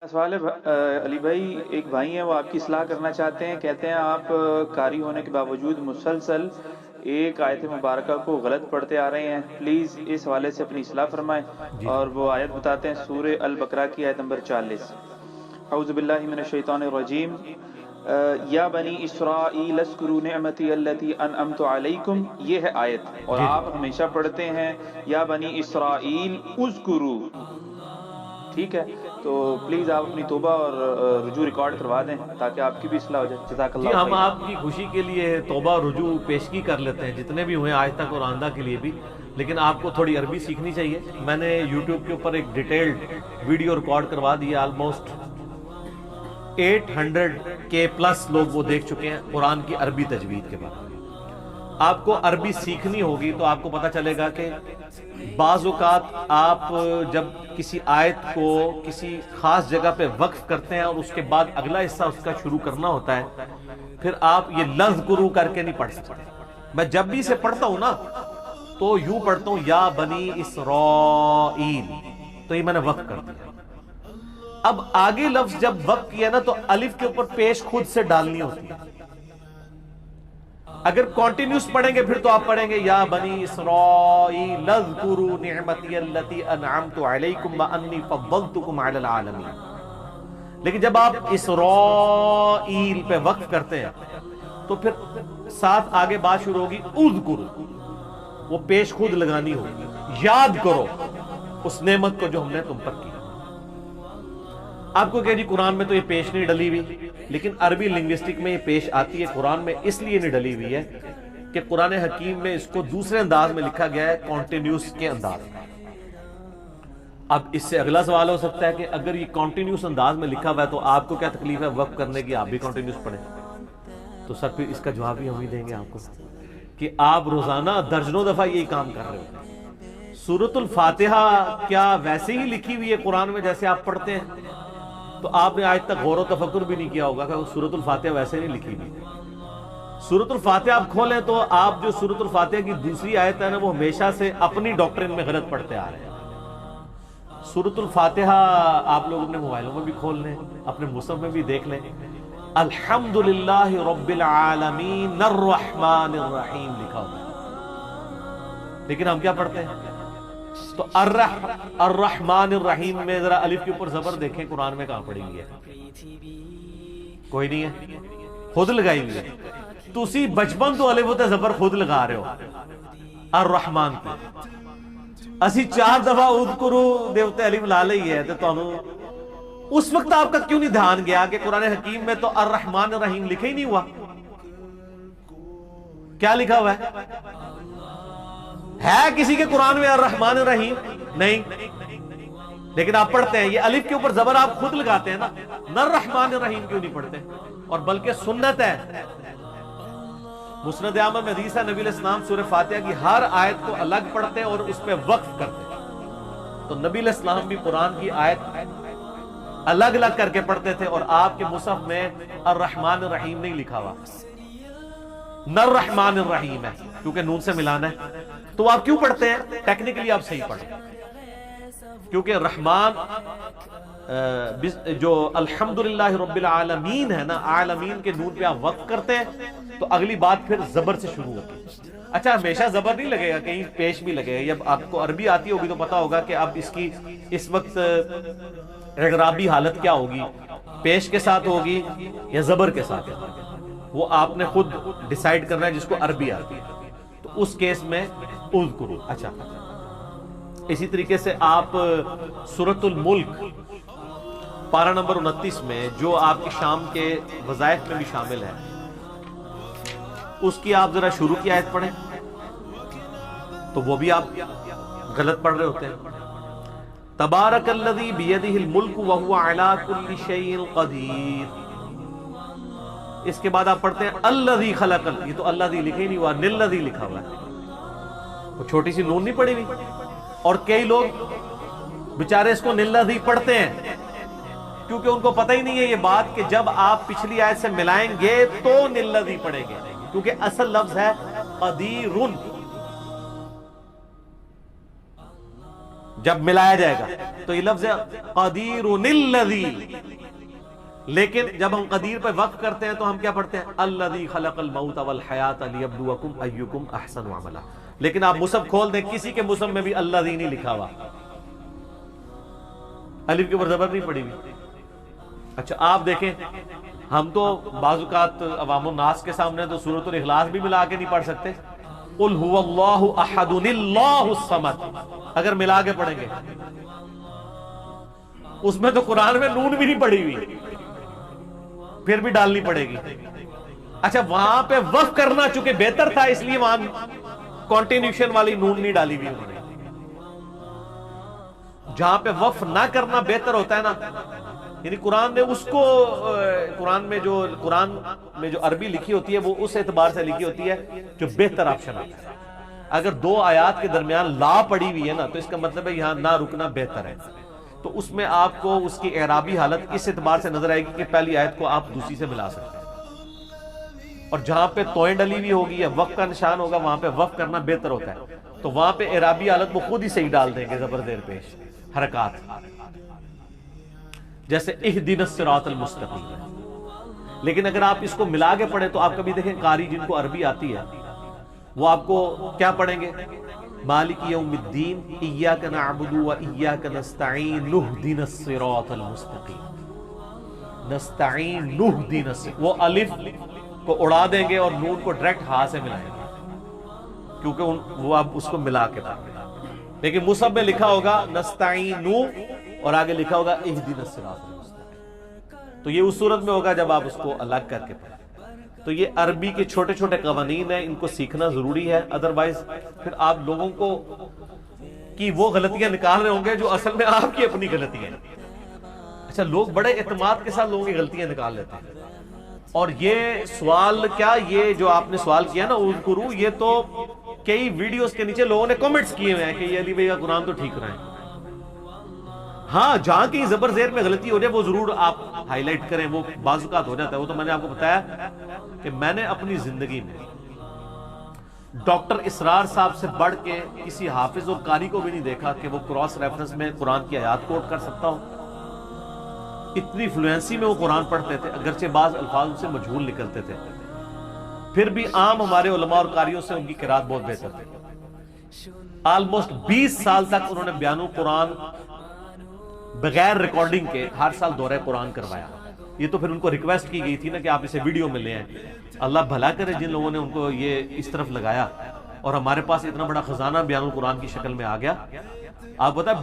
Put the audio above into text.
सवाल है अली भाई, एक भाई हैं, वो आपकी इस्लाह करना चाहते हैं। कहते हैं आप कारी होने के बावजूद मुसलसल एक आयत मुबारका को गलत पढ़ते आ रहे हैं। प्लीज़ इस हवाले से अपनी इस्लाह फरमाएं। जी जी। और वो आयत बताते हैं, सूरह अल बकरा की आयत नंबर 40। औज़ु बिल्लाहि मिनश शैतानिर रजीम। या बनी इसराईल अस्कुरू निअमती अल्लती अनअमतु अलैकुम, ये है आयत। और जी जी। आप हमेशा पढ़ते हैं या बनी इसराईल उज़कुरू। ठीक है, तो प्लीज़ आप अपनी तौबा और रुजू रिकॉर्ड करवा दें ताकि आपकी भी इस्लाह हो जाए। जी, जज़ाकल्लाहु हम खैरन। आपकी खुशी के लिए तौबा रुजू पेशगी कर लेते हैं, जितने भी हुए आज तक और आइंदा के लिए भी। लेकिन आपको थोड़ी अरबी सीखनी चाहिए। मैंने यूट्यूब के ऊपर एक डिटेल्ड वीडियो रिकॉर्ड करवा दिया। ऑलमोस्ट 800 के प्लस लोग वो देख चुके हैं कुरान की अरबी तजवीद के बारे में। आपको अरबी सीखनी होगी तो आपको पता चलेगा कि बाज़ औक़ात आप जब किसी आयत को किसी खास जगह पे वक्फ करते हैं और उसके बाद अगला हिस्सा उसका शुरू करना होता है, फिर आप ये लज़्कुरू करके नहीं पढ़ सकते। मैं जब भी इसे पढ़ता हूं ना तो यूं पढ़ता हूं, या बनी इसराईल, तो ये मैंने वक्फ कर दिया। अब आगे लफ्ज जब वक्फ किया ना तो अलिफ के ऊपर पेश खुद से डालनी होती है। अगर कॉन्टिन्यूस पढ़ेंगे फिर तो आप पढ़ेंगे या बनी इसराईल अज़्कुरू निअमती अल्लती अनअमतु अलैकुम व अन्नी फद्दलतुकुम अलल आलमीन। लेकिन जब आप इसराईल पे वक्फ करते हैं तो फिर साथ आगे बात शुरू होगी उज़्कुरू, वो पेश खुद लगानी होगी। याद करो उस नेमत को जो हमने तुम पर की। आपको कह जी कुरान में तो ये पेश नहीं डली हुई, लेकिन अरबी लिंग्विस्टिक में ये पेश आती है। कुरान में इसलिए नहीं डली हुई है कि कुरान हकीम में इसको दूसरे अंदाज में लिखा गया है, कॉन्टिन्यूस के अंदाज में। अब इससे अगला सवाल हो सकता है कि अगर ये कॉन्टिन्यूस अंदाज में लिखा हुआ है तो आपको क्या तकलीफ है वक्फ करने की, आप भी कॉन्टिन्यूस पढ़ें? तो सर फिर इसका जवाब भी हम ही देंगे आपको कि आप रोजाना दर्जनों दफा यही काम कर रहे हो। सूरतुल फातिहा क्या वैसे ही लिखी हुई है कुरान में जैसे आप पढ़ते हैं? तो आपने आज तक गौर व तफक्कुर भी नहीं किया होगा कि सूरतुल फातिहा वैसे नहीं लिखी हुई। सूरतुल फातिहा आप खोलें तो आप जो सूरतुल फातिहा की दूसरी आयत है ना, वो हमेशा से अपनी डॉक्ट्रिन में गलत पढ़ते आ रहे हैं। सूरतुल फातिहा आप लोग अपने मोबाइलों में भी खोल लें, अपने मुसहफ में भी देख लें। अल्हम्दुलिल्लाहि रब्बिल आलमीन अर्रहमानिर रहीम लिखा हुआ है, लेकिन हम क्या पढ़ते हैं? तो अर्रहमानिर रहीम में जरा अलिफ के ऊपर जबर देखें, कुरान में कहां पड़ी हुई है? कोई नहीं है, खुद लगाई हुई है। तुसी बचपन तो अलिफ उते जबर खुद लगा रहे हो अर्रहमान पे। असी 4 दफा उज़्कुरू देवते अलिफ ला ली है, तो तुहानू उस वक्त आपका क्यों नहीं ध्यान गया कि कुरान हकीम में तो अर्रहमान रहीम लिखा ही नहीं हुआ? क्या लिखा हुआ है किसी के कुरान में अर्रहमान रहीम? नहीं। लेकिन आप पढ़ते हैं ये अलिफ के ऊपर जबर आप खुद लगाते हैं ना, नर रहमान रहीम क्यों नहीं पढ़ते? और बल्कि सुन्नत है, मुस्नद अहमद में हदीस है, नबी अलैहि सलाम सूरह फातिहा की हर आयत को अलग पढ़ते हैं और उस पे वक्फ करते हैं। तो नबी अलैहि सलाम भी कुरान की आयत अलग अलग करके पढ़ते थे और आपके मुसहफ में अर्रहमान रहीम नहीं लिखा हुआ, नर रहमान रहीम है, क्योंकि नून से मिलाना है। तो आप क्यों पढ़ते हैं? टेक्निकली आप सही पढ़ो, क्योंकि रहमान जो अल्हम्दुलिल्लाह रब्बिल आलमीन है ना, आलमीन के नून पे आप वक्फ करते हैं तो अगली बात फिर जबर से शुरू होती है। अच्छा, हमेशा जबर नहीं लगेगा, कहीं पेश भी लगेगा। जब आपको अरबी आती होगी तो पता होगा कि अब इसकी इस वक्त इग़राबी हालत क्या होगी, पेश के साथ होगी या जबर के साथ होगी, वो आपने खुद डिसाइड करना है, जिसको अरबी आती है। तो उस केस में उज़्कुरू। अच्छा, इसी तरीके से आप सूरतुल मुल्क पारा नंबर 29 में, जो आपकी शाम के वज़ाइफ में भी शामिल है, उसकी आप जरा शुरू की आयत पढ़ें तो वो भी आप गलत पढ़ रहे होते हैं। तबारकल्लज़ी बियदिहिल मुल्क व हुवा अला कुल्लि शैइन क़दीर। इसके बाद आप पढ़ते हैं अल्लज़ी खलक़ल, ये तो अल्लज़ी लिखा ही नहीं हुआ, निल्लज़ी लिखा हुआ है, वो छोटी सी नून नहीं पड़ी हुई। और कई लोग बेचारे इसको निल्लज़ी पढ़ते हैं क्योंकि उनको पता ही नहीं है ये बात कि जब आप पिछली आयत से मिलाएंगे तो निल्लज़ी पढ़ेंगे, क्योंकि असल लफ्ज है क़दीरुन। جب ملایا جائے گا تو یہ لفظ قدیر الذی، لیکن جب ہم قدیر پہ وقف کرتے ہیں تو ہم کیا پڑھتے ہیں الذی خلق الموت والحیات لیبلوکم ایکم احسن عملا. لیکن آپ مصحف کھول دیں کسی کے مصحف میں بھی الذی نہیں لکھا ہوا، الف کے اوپر زبر نہیں پڑی ہوئی. اچھا آپ دیکھیں ہم تو بعض اوقات عوام الناس کے سامنے تو سورۃ الاخلاص بھی ملا کے نہیں پڑھ سکتے. قل هو اللہ احد اللہ الصمد اگر ملا کے پڑھیں گے، اس میں تو قرآن میں نون بھی نہیں پڑی ہوئی، پھر بھی ڈالنی پڑے گی. اچھا وہاں پہ وقف کرنا چونکہ بہتر تھا اس لیے وہاں کنٹینیوشن والی نون نہیں ڈالی ہوئی انہوں نے. جہاں پہ وقف نہ کرنا بہتر ہوتا ہے نا، یعنی قرآن نے اس کو قرآن میں جو عربی لکھی ہوتی ہے وہ اس اعتبار سے لکھی ہوتی ہے جو بہتر آپشن آتا ہے. اگر دو آیات کے درمیان لا پڑی ہوئی ہے نا تو اس کا مطلب ہے یہاں نہ رکنا بہتر ہے. تو اس میں آپ کو اس کی اعرابی حالت اس اعتبار سے نظر آئے گی کہ پہلی آیت کو آپ دوسری سے ملا سکتے ہیں، اور جہاں پہ توئیں ڈلی ہوئی ہوگی یا وقف کا نشان ہوگا وہاں پہ وقف کرنا بہتر ہوتا ہے. تو وہاں پہ اعرابی حالت وہ خود ہی صحیح ڈال دیں گے، زبر زیر پیش حرکات، جیسے اہدنا الصراط المستقیم. لیکن اگر آپ اس کو ملا کے پڑھیں تو آپ کبھی دیکھیں قاری جن کو عربی آتی ہے وہ آپ کو کیا پڑھیں گے مالک یوم الدین ایاک نعبد و ایاک نستعین اہدنا الصراط المستقیم. نستعین اہدنا، وہ الف کو اڑا دیں گے اور نون کو ڈائریکٹ ہاں سے ملائیں گے کیونکہ وہ آپ اس کو ملا کے پڑھیں. لیکن مصحف میں لکھا ہوگا نستعین اور آگے لکھا ہوگا اہدنا الصراط المستقیم. تو یہ اس صورت میں ہوگا جب آپ اس کو الگ کر کے پڑھیں. تو یہ عربی کے چھوٹے چھوٹے قوانین ہیں، ان کو سیکھنا ضروری ہے، ادروائز پھر آپ لوگوں کو کی وہ غلطیاں نکال رہے ہوں گے جو اصل میں آپ کی اپنی غلطیاں ہیں. اچھا لوگ بڑے اعتماد کے ساتھ لوگوں کی غلطیاں نکال لیتے ہیں. اور یہ سوال کیا، یہ جو آپ نے سوال کیا نا اذکروا، یہ تو کئی ویڈیوز کے نیچے لوگوں نے کمنٹس کیے ہوئے ہیں کہ یہ علی بھائی کا قرآن تو ٹھیک کرائیں. ہاں جہاں کی زبر زیر میں غلطی ہو جائے وہ ضرور آپ ہائی لائٹ کریں، وہ بعض اوقات ہو جاتا ہے. وہ تو میں نے آپ کو بتایا کہ میں نے اپنی زندگی میں ڈاکٹر اسرار صاحب سے بڑھ کے کسی حافظ اور قاری کو بھی نہیں دیکھا کہ وہ کراس ریفرنس میں قرآن کی آیات کوٹ کر سکتا ہو. اتنی فلوئنسی میں وہ قرآن پڑھتے تھے، اگرچہ بعض الفاظ ان سے مجہول نکلتے تھے، پھر بھی عام ہمارے علماء اور قاریوں سے ان کی قرات بہت بہتر تھی. آلموسٹ 20 سال تک انہوں نے بیان القرآن بغیر ریکارڈنگ کے ہر سال دورہ قرآن کروایا. یہ تو پھر ان کو ریکویسٹ کی گئی تھی نا کہ آپ اسے ویڈیو میں لے آئیں. اللہ بھلا کرے جن لوگوں نے ان کو یہ اس طرف لگایا اور ہمارے پاس اتنا بڑا خزانہ بیان القرآن کی شکل میں آ گیا. آپ بتائیں